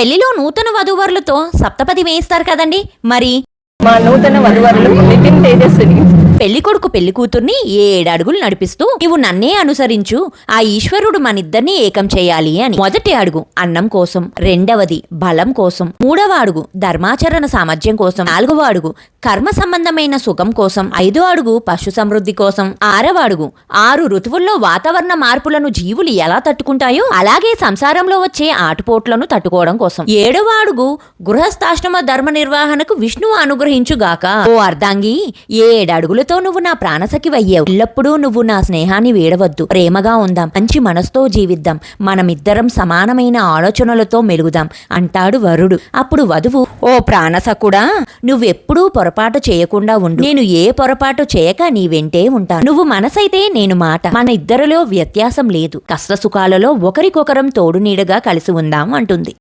పెళ్లిలో నూతన వధూవరులతో సప్తపది వేయిస్తారు కదండి, మరి మా నూతన వధువరులు నితిన్ తేజస్విని. పెళ్లి కొడుకు పెళ్లి కూతుర్ని 7 అడుగులు నడిపిస్తూ నీవు నన్నే అనుసరించు, ఆ ఈశ్వరుడు మనిద్దరినీ ఏకం చేయాలి అని. మొదటి అడుగు అన్నం కోసం, రెండవది బలం కోసం, మూడవ అడుగు ధర్మాచరణ సామర్థ్యం కోసం, నాలుగవ అడుగు కర్మ సంబంధమైన సుఖం కోసం, 5వ అడుగు పశు సమృద్ధి కోసం, 6వ అడుగు 6 ఋతువుల్లో వాతావరణ మార్పులను జీవులు ఎలా తట్టుకుంటాయో అలాగే సంసారంలో వచ్చే ఆటుపోట్లను తట్టుకోవడం కోసం, 7వ అడుగు గృహస్థాశ్రమ ధర్మ నిర్వహణకు విష్ణువు అనుగ్రహించుగాక. ఓ అర్ధాంగి, 7 అడుగులతో నువ్వు నా ప్రాణసఖి వయ్యావు. ఎల్లప్పుడూ నువ్వు నా స్నేహాన్ని వీడవద్దు, ప్రేమగా ఉందాం, మంచి మనసుతో జీవిద్దాం, మనమిద్దరం సమానమైన ఆలోచనలతో మెలుగుదాం అంటాడు వరుడు. అప్పుడు వధువు, ఓ ప్రాణసఖుడా, నువ్వెప్పుడూ పొరపాటు చేయకుండా ఉండు, నేను ఏ పొరపాటు చేయక నీ వెంటే ఉంటాను. నువ్వు మనసైతే నేను మాట, మన ఇద్దరిలో వ్యత్యాసం లేదు, కష్టసుఖాలలో ఒకరికొకరం తోడు నీడగా కలిసి ఉందాం అంటుంది.